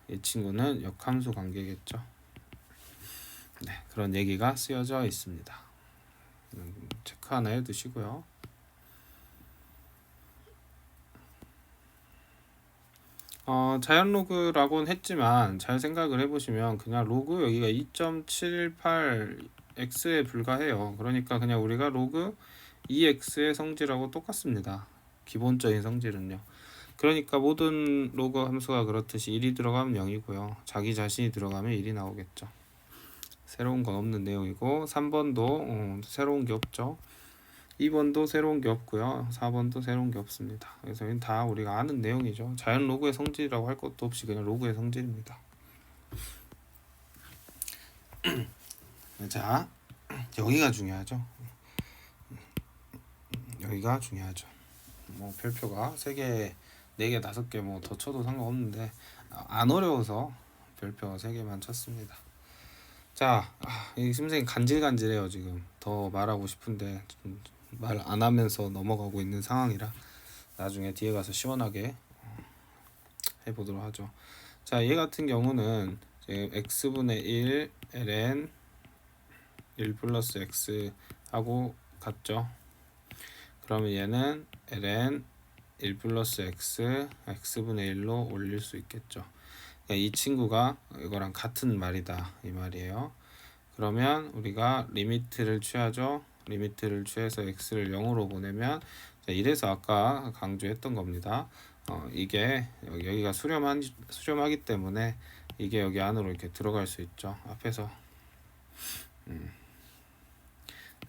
이 친구는 역함수 관계겠죠. 그런 얘기가 쓰여져 있습니다. 체크 하나 해두시고요. 자연 로그라고는 했지만 잘 생각을 해보시면 그냥 로그 여기가 2.718x에 불과해요. 그러니까 그냥 우리가 로그 2x의 성질하고 똑같습니다. 기본적인 성질은요. 그러니까 모든 로그 함수가 그렇듯이 1이 들어가면 0이고요. 자기 자신이 들어가면 1이 나오겠죠. 새로운 건 없는 내용이고 3번도 새로운 게 없죠. 2번도 새로운 게 없고요. 4번도 새로운 게 없습니다. 그래서 이건 다 우리가 아는 내용이죠. 자연 로그의 성질이라고 할 것도 없이 그냥 로그의 성질입니다. 자, 여기가 중요하죠. 여기가 중요하죠. 뭐 별표가 3개, 4개, 5개 뭐 더 쳐도 상관없는데 안 어려워서 별표 3개만 쳤습니다. 자, 이 선생님 간질간질해요. 지금 더 말하고 싶은데 말 안 하면서 넘어가고 있는 상황이라 나중에 뒤에 가서 시원하게 해보도록 하죠. 자, 얘 같은 경우는 x분의 1 ln 1 플러스 x 하고 같죠. 그러면 얘는 ln 1 플러스 x x분의 1로 올릴 수 있겠죠. 이 친구가 이거랑 같은 말이다 이 말이에요. 그러면 우리가 리미트를 취하죠. 리미트를 취해서 x를 0으로 보내면 이래서 아까 강조했던 겁니다. 이게 여기가 수렴하기 때문에 이게 여기 안으로 이렇게 들어갈 수 있죠. 앞에서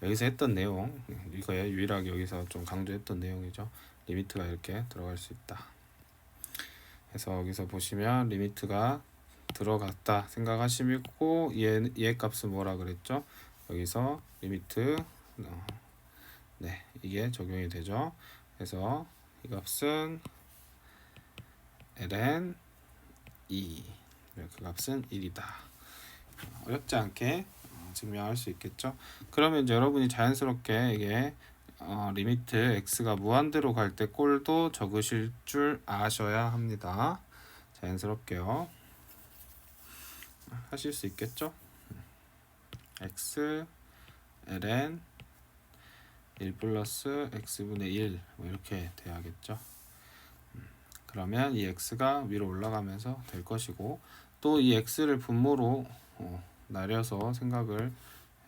여기서 했던 내용, 이거에 유일하게 여기서 좀 강조했던 내용이죠. 리미트가 이렇게 들어갈 수 있다. 그래서 여기서 보시면 리미트가 들어갔다 생각하시고 얘 값은 뭐라 그랬죠? 여기서 리미트 네, 이게 적용이 되죠. 그래서 이 값은 ln 2 그 값은 1이다. 어렵지 않게 증명할 수 있겠죠. 그러면 이제 여러분이 자연스럽게 이게 리미트 x가 무한대로 갈 때 꼴도 적으실 줄 아셔야 합니다. 자연스럽게요. 하실 수 있겠죠. x ln 1 플러스 x분의 1 뭐 이렇게 돼야겠죠. 그러면 이 x가 위로 올라가면서 될 것이고 또 이 x를 분모로 나려서 생각을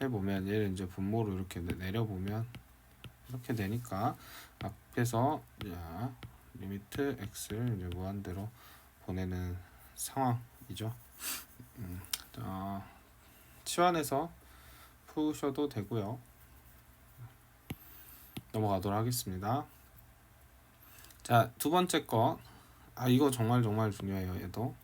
해보면 얘를 이제 분모로 이렇게 내려보면 이렇게 되니까 앞에서 리미트 x를 이제 무한대로 보내는 상황이죠. 치환해서 푸셔도 되고요. 넘어가도록 하겠습니다. 자, 두 번째 거. 이거 정말 중요해요. 얘도.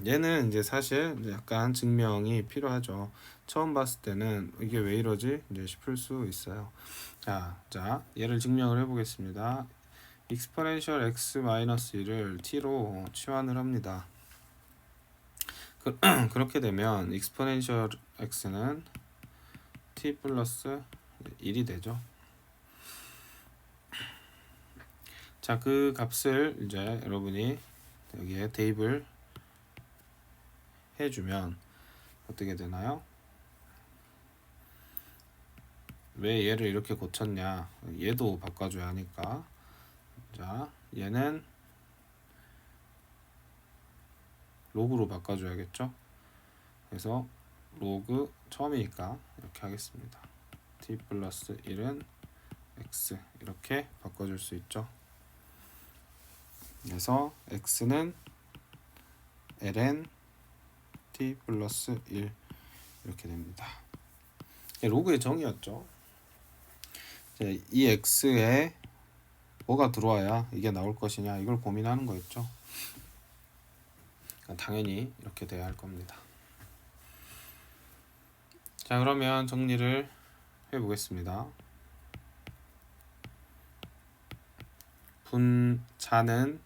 얘는 이제 사실 약간 증명이 필요하죠. 처음 봤을 때는 이게 왜 이러지? 이제 싶을 수 있어요. 자, 얘를 증명을 해보겠습니다. 익스포넨셜 x-1을 t로 치환을 합니다. 그렇게 되면 익스포넨셜 x는 t 플러스 1이 되죠. 자, 그 값을 이제 여러분이 여기에 대입을 해주면 어떻게 되나요? 왜 얘를 이렇게 고쳤냐? 얘도 바꿔줘야 하니까. 자, 얘는 로그로 바꿔줘야겠죠? 그래서 로그 처음이니까 이렇게 하겠습니다. t 플러스 1은 x 이렇게 바꿔줄 수 있죠. 그래서 x는 ln t 플러스 1 이렇게 됩니다. 로그의 정의였죠. 이 x에 뭐가 들어와야 이게 나올 것이냐 이걸 고민하는 거였죠. 당연히 이렇게 돼야 할 겁니다. 자, 그러면 정리를 해보겠습니다. 분자는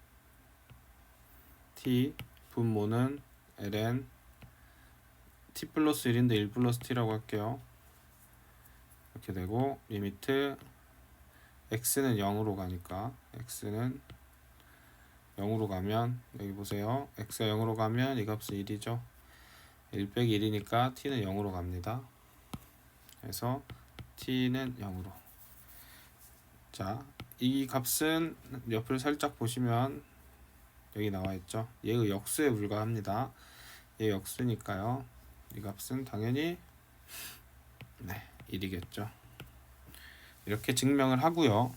t, 분모는 ln t 플러스 1인데 1 플러스 t라고 할게요. 이렇게 되고 리미트 x는 0으로 가니까 x는 0으로 가면 여기 보세요. x가 0으로 가면 이 값은 1이죠. 1 빼기 1이니까 t는 0으로 갑니다. 그래서 t는 0으로. 자, 이 값은 옆을 살짝 보시면 여기 나와 있죠. 얘의 역수에 불과합니다. 얘 역수니까요. 이 값은 당연히 1이겠죠. 이렇게 증명을 하고요.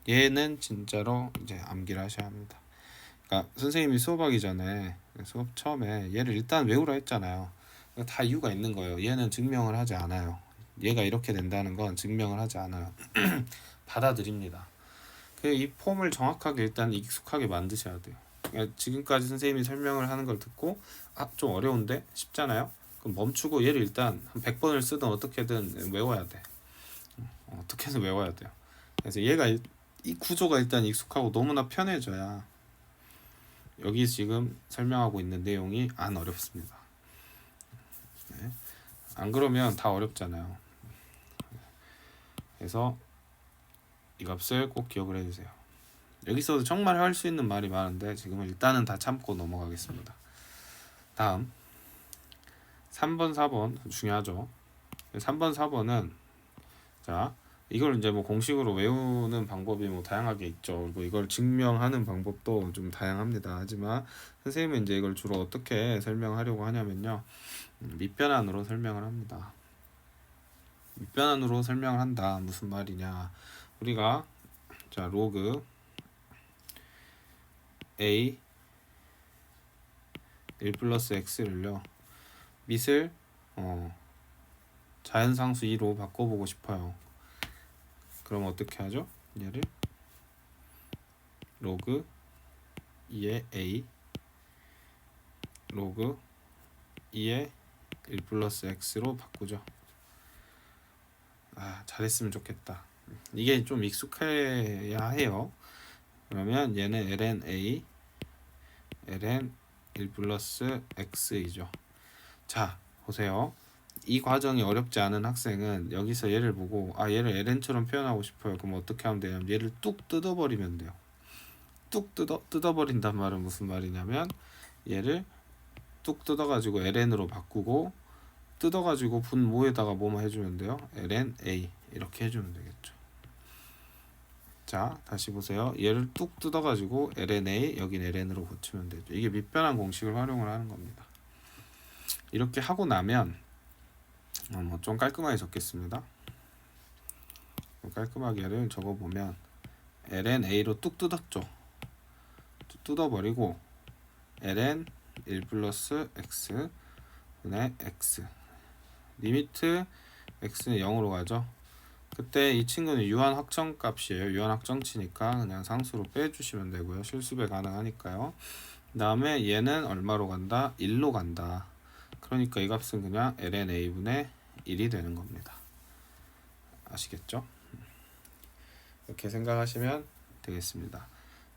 얘는 진짜로 이제 암기를 하셔야 합니다. 그러니까 선생님이 수업하기 전에 수업 처음에 얘를 일단 외우라 했잖아요. 다 이유가 있는 거예요. 얘는 증명을 하지 않아요. 얘가 이렇게 된다는 건 증명을 하지 않아요. 받아들입니다. 이 폼을 정확하게 일단 익숙하게 만드셔야 돼요. 그러니까 지금까지 선생님이 설명을 하는 걸 듣고 좀 어려운데? 쉽잖아요? 그럼 멈추고 얘를 일단 한 100번을 쓰든 어떻게든 외워야 돼. 어떻게 해서 외워야 돼요. 그래서 얘가 이 구조가 일단 익숙하고 너무나 편해져야 여기 지금 설명하고 있는 내용이 안 어렵습니다. 네. 안 그러면 다 어렵잖아요. 그래서 이 값을 꼭 기억을 해주세요. 여기서도 정말 할 수 있는 말이 많은데 지금은 일단은 다 참고 넘어가겠습니다. 다음 3번 4번 중요하죠. 3번 4번은 자 이걸 이제 뭐 공식으로 외우는 방법이 뭐 다양하게 있죠. 그리고 이걸 증명하는 방법도 좀 다양합니다. 하지만 선생님은 이제 이걸 주로 어떻게 설명하려고 하냐면요, 밑변환으로 설명을 합니다. 밑변환으로 설명을 한다. 무슨 말이냐? 우리가 자 로그 a 1 플러스 x를요 밑을 자연상수 2로 바꿔보고 싶어요. 그럼 어떻게 하죠? 얘를 로그 2의 a 로그 2의 1 플러스 x로 바꾸죠. 잘했으면 좋겠다. 이게 좀 익숙해야 해요. 그러면 얘는 ln a ln 1 플러스 x이죠. 자 보세요. 이 과정이 어렵지 않은 학생은 여기서 얘를 보고 얘를 ln처럼 표현하고 싶어요. 그럼 어떻게 하면 되냐면 얘를 뚝 뜯어버리면 돼요. 뚝 뜯어버린단 말은 무슨 말이냐면 얘를 뚝 뜯어가지고 ln으로 바꾸고 뜯어가지고 분모에다가 뭐만 해주면 돼요. ln a 이렇게 해주면 되겠죠. 자 다시 보세요. 얘를 뚝 뜯어가지고 ln a 여긴 ln으로 고치면 되죠. 이게 밑변환 공식을 활용을 하는 겁니다. 이렇게 하고 나면 좀 깔끔하게 적겠습니다. 깔끔하게를 적어보면 ln a로 뚝 뜯었죠. 뜯어버리고 ln 1 플러스 x 분의 x 리미트 x는 0으로 가죠. 그때 이 친구는 유한 확정값이에요. 유한 확정치니까 그냥 상수로 빼주시면 되고요. 실수배 가능하니까요. 그 다음에 얘는 얼마로 간다? 1로 간다. 그러니까 이 값은 그냥 ln a분의 1이 되는 겁니다. 아시겠죠? 이렇게 생각하시면 되겠습니다.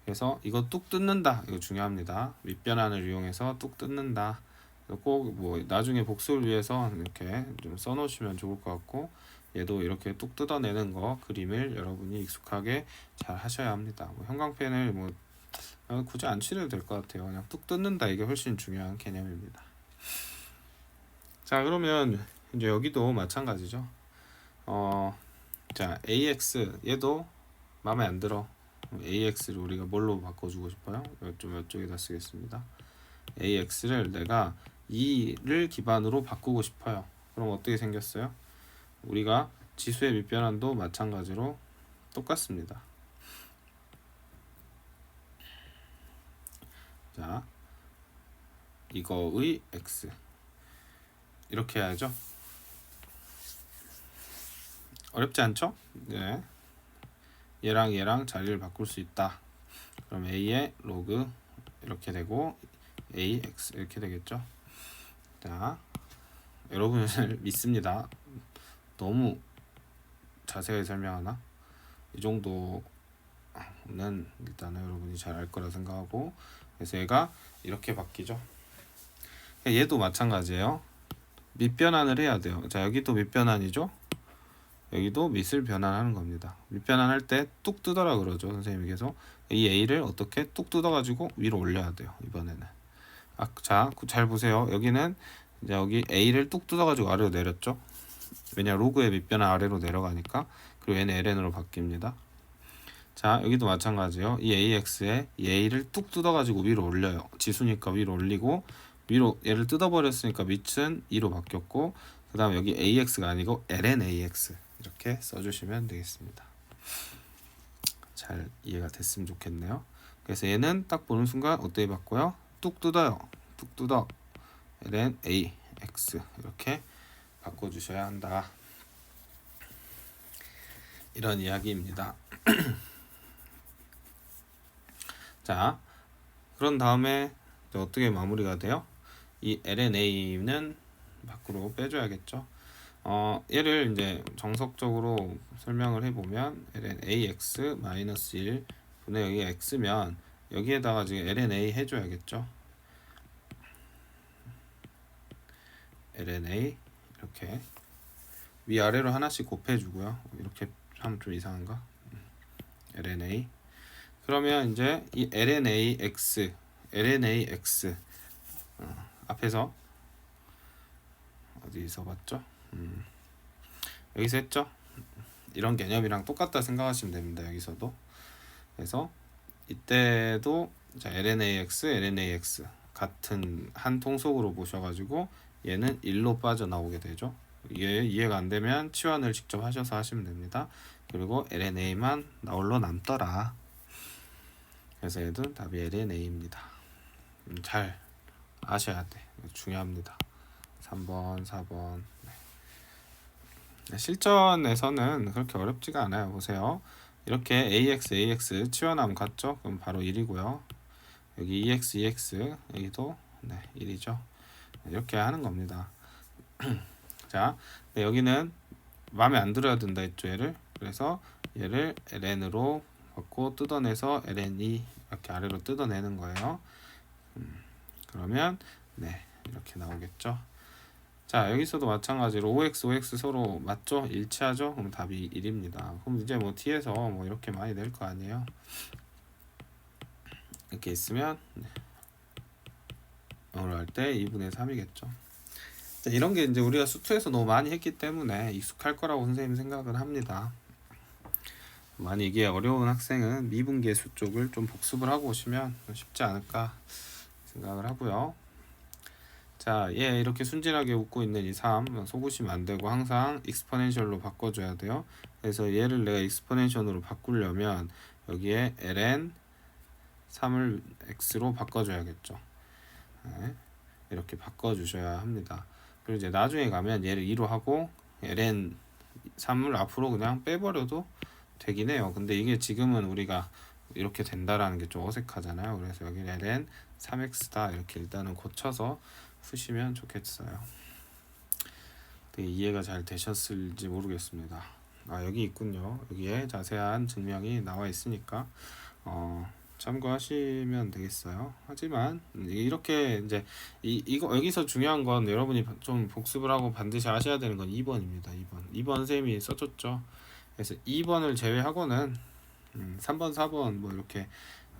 그래서 이거 뚝 뜯는다. 이거 중요합니다. 밑변환을 이용해서 뚝 뜯는다. 꼭 뭐 나중에 복습을 위해서 이렇게 좀 써놓으시면 좋을 것 같고, 얘도 이렇게 뚝 뜯어내는 거 그림을 여러분이 익숙하게 잘 하셔야 합니다. 뭐 형광펜을 뭐 굳이 안 칠해도 될 것 같아요. 그냥 뚝 뜯는다, 이게 훨씬 중요한 개념입니다. 자 그러면 이제 여기도 마찬가지죠. 자 ax 얘도 마음에 안 들어. ax를 우리가 뭘로 바꿔주고 싶어요? 좀 이쪽에다 쓰겠습니다. ax를 내가 2를 기반으로 바꾸고 싶어요. 그럼 어떻게 생겼어요? 우리가 지수의 밑변환도 마찬가지로 똑같습니다. 자 이거의 x 이렇게 해야죠. 어렵지 않죠? 네. 얘랑 자리를 바꿀 수 있다. 그럼 a의 로그 이렇게 되고 ax 이렇게 되겠죠. 자 여러분을 믿습니다. 너무 자세하게 설명하나? 이 정도는 일단은 여러분이 잘 알 거라 생각하고, 그래서 얘가 이렇게 바뀌죠. 얘도 마찬가지예요. 밑변환을 해야 돼요. 자 여기도 밑변환이죠. 여기도 밑을 변환하는 겁니다. 밑변환할 때 뚝 뜯어라 그러죠. 선생님이 계속 이 a를 어떻게 뚝 뜯어가지고 위로 올려야 돼요. 이번에는 자 잘 보세요. 여기는 이제 여기 a를 뚝 뜯어가지고 아래로 내렸죠. 왜냐 로그의 밑변환 아래로 내려가니까. 그리고 얘는 ln으로 바뀝니다. 자 여기도 마찬가지예요. 이 ax에 이 a를 뚝 뜯어가지고 위로 올려요. 지수니까 위로 올리고, 위로 얘를 뜯어버렸으니까 밑은 2로 바뀌었고, 그 다음 여기 ax가 아니고 ln ax 이렇게 써주시면 되겠습니다. 잘 이해가 됐으면 좋겠네요. 그래서 얘는 딱 보는 순간 어떻게 바꿔요? 뚝 뜯어요. 뚝 뜯어. ln a x 이렇게 바꿔주셔야 한다. 이런 이야기입니다. 자, 그런 다음에 어떻게 마무리가 돼요? 이 lna는 밖으로 빼줘야겠죠. 얘를 이제 정석적으로 설명을 해보면 ln ax 마이너스 1 분의 여기 x면 여기에다가 지금 lna 해줘야겠죠. lna 이렇게 위아래로 하나씩 곱해주고요. 이렇게 하면 좀 이상한가? lna 그러면 이제 이 lnax 앞에서 어디서 봤죠? 여기서 했죠? 이런 개념이랑 똑같다 생각하시면 됩니다. 여기서도. 그래서 이때도 자, lnax 같은 한 통속으로 보셔가지고 얘는 1로 빠져나오게 되죠. 이게 이해가 안 되면 치환을 직접 하셔서 하시면 됩니다. 그리고 lna만 나홀로 남더라. 그래서 얘도 답이 lna입니다. 잘 아셔야 돼. 중요합니다. 3번, 4번. 네. 실전에서는 그렇게 어렵지가 않아요. 보세요. 이렇게 ax 치환하면 같죠? 그럼 바로 1이고요. 여기 EX 여기도 1이죠. 이렇게 하는 겁니다. 자, 여기는 마음에 안 들어야 된다 했죠, 얘를. 그래서 얘를 ln으로 바꿔 뜯어내서 ln2 이렇게 아래로 뜯어내는 거예요. 그러면 이렇게 나오겠죠. 자, 여기서도 마찬가지로 OX 서로 맞죠? 일치하죠? 그럼 답이 1입니다. 그럼 이제 뭐 T에서 뭐 이렇게 많이 낼 거 아니에요? 이렇게 있으면 영어로 할 때 2분의 3이겠죠. 자, 이런 게 이제 우리가 수투에서 너무 많이 했기 때문에 익숙할 거라고 선생님 생각을 합니다. 많이 이게 어려운 학생은 미분계수 쪽을 좀 복습을 하고 오시면 쉽지 않을까 생각을 하고요. 자, 얘 이렇게 순진하게 웃고 있는 이 3 속으시면 안 되고 항상 익스포넨셜로 바꿔줘야 돼요. 그래서 얘를 내가 익스포넨셜로 바꾸려면 여기에 ln 3을 x로 바꿔줘야겠죠. 네, 이렇게 바꿔주셔야 합니다. 그리고 이제 나중에 가면 얘를 2로 하고 ln 3을 앞으로 그냥 빼버려도 되긴 해요. 근데 이게 지금은 우리가 이렇게 된다라는 게 좀 어색하잖아요. 그래서 여기 ln 3x다 이렇게 일단은 고쳐서 푸시면 좋겠어요. 되게 이해가 잘 되셨을지 모르겠습니다. 여기 있군요. 여기에 자세한 증명이 나와 있으니까 참고하시면 되겠어요. 하지만 이렇게 이제 이거 여기서 중요한 건 여러분이 좀 복습을 하고 반드시 아셔야 되는 건 2번입니다. 2번 선생님이 써줬죠. 그래서 2번을 제외하고는 3번, 4번 뭐 이렇게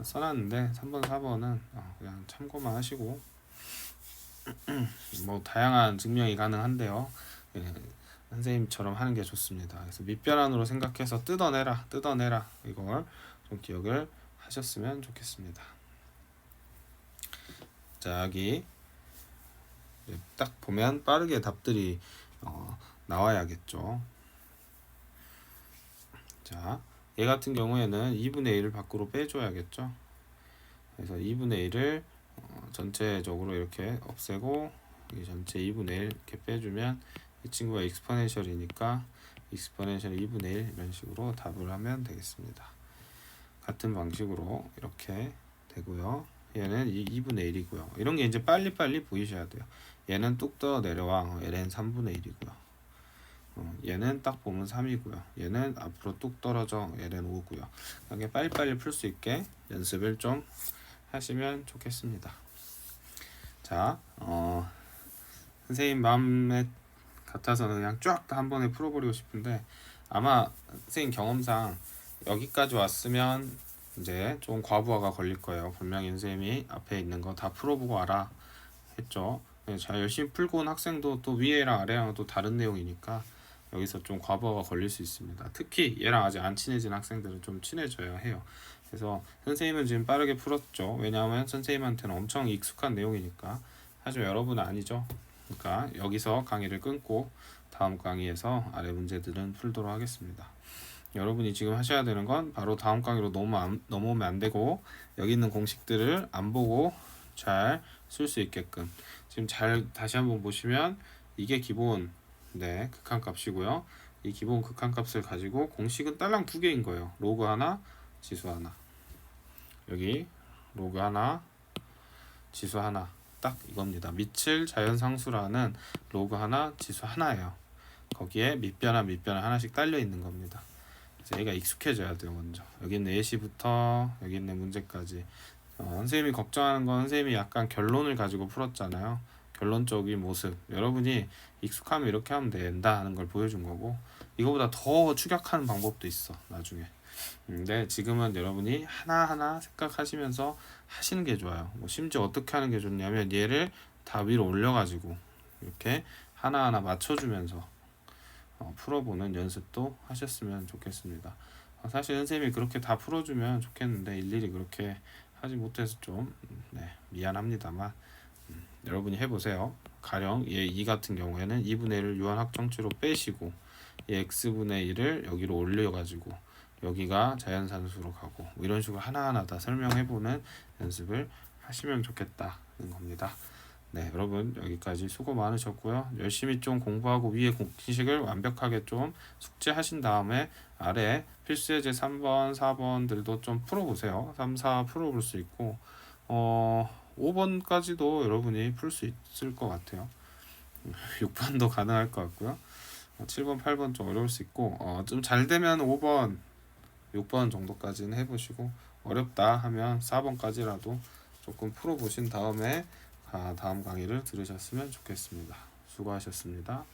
써놨는데 3번, 4번은 그냥 참고만 하시고 뭐 다양한 증명이 가능한데요. 선생님처럼 하는 게 좋습니다. 그래서 밑변환으로 생각해서 뜯어내라 이걸 좀 기억을 하셨으면 좋겠습니다. 자, 여기 딱 보면 빠르게 답들이 나와야겠죠. 자, 얘 같은 경우에는 2분의 1을 밖으로 빼줘야겠죠. 그래서 2분의 1을 전체적으로 이렇게 없애고 이 전체 2분의 1 이렇게 빼주면 이 친구가 익스포넨셜이니까 익스포넨셜 2분의 1 이런 식으로 답을 하면 되겠습니다. 같은 방식으로 이렇게 되고요. 얘는 2분의 1이고요. 이런 게 이제 빨리빨리 보이셔야 돼요. 얘는 뚝 떠 내려와 ln 3분의 1이고요. 얘는 딱 보면 3이고요. 얘는 앞으로 뚝 떨어져 ln 5고요. 이렇게 빨리빨리 풀 수 있게 연습을 좀 하시면 좋겠습니다. 자, 선생님 마음에 같아서는 그냥 쫙 다 한 번에 풀어버리고 싶은데 아마 선생님 경험상 여기까지 왔으면 이제 좀 과부하가 걸릴 거예요. 분명히 선생님이 앞에 있는 거 다 풀어보고 알아 했죠. 잘 열심히 풀고 온 학생도 또 위에랑 아래랑 또 다른 내용이니까 여기서 좀 과부하가 걸릴 수 있습니다. 특히 얘랑 아직 안 친해진 학생들은 좀 친해져야 해요. 그래서 선생님은 지금 빠르게 풀었죠. 왜냐하면 선생님한테는 엄청 익숙한 내용이니까. 하지만 여러분은 아니죠. 그러니까 여기서 강의를 끊고 다음 강의에서 아래 문제들은 풀도록 하겠습니다. 여러분이 지금 하셔야 되는 건 바로 다음 강의로 넘어오면 안 되고 여기 있는 공식들을 안 보고 잘 쓸 수 있게끔 지금 잘 다시 한번 보시면 이게 기본 극한값이고요. 이 기본 극한값을 가지고 공식은 딸랑 두 개인 거예요. 로그 하나, 지수 하나. 여기 로그 하나, 지수 하나. 딱 이겁니다. 미칠 자연상수라는 로그 하나, 지수 하나예요. 거기에 밑변화 하나씩 딸려 있는 겁니다. 그래서 얘가 익숙해져야 돼요. 먼저 여기 있는 예시부터 여기 있는 문제까지 선생님이 걱정하는 건 선생님이 약간 결론을 가지고 풀었잖아요. 결론적인 모습 여러분이 익숙하면 이렇게 하면 된다 하는 걸 보여준 거고 이거보다 더 추격하는 방법도 있어 나중에. 근데 지금은 여러분이 하나하나 생각하시면서 하시는 게 좋아요. 뭐 심지어 어떻게 하는 게 좋냐면 얘를 다 위로 올려가지고 이렇게 하나하나 맞춰주면서 풀어보는 연습도 하셨으면 좋겠습니다. 사실 선생님이 그렇게 다 풀어주면 좋겠는데 일일이 그렇게 하지 못해서 좀 미안합니다만 여러분이 해보세요. 가령 얘 2 같은 경우에는 2분의 1을 유한확정치로 빼시고 얘 x분의 1을 여기로 올려가지고 여기가 자연산수로 가고 뭐 이런 식으로 하나하나 다 설명해보는 연습을 하시면 좋겠다는 겁니다. 네, 여러분 여기까지 수고 많으셨고요. 열심히 좀 공부하고 위에 공식을 완벽하게 좀 숙제하신 다음에 아래 필수예제 3번, 4번들도 좀 풀어보세요. 3, 4 풀어볼 수 있고 5번까지도 여러분이 풀 수 있을 것 같아요. 6번도 가능할 것 같고요. 7번, 8번 좀 어려울 수 있고 좀 잘 되면 5번, 6번 정도까지는 해보시고 어렵다 하면 4번까지라도 조금 풀어보신 다음에 다음 강의를 들으셨으면 좋겠습니다. 수고하셨습니다.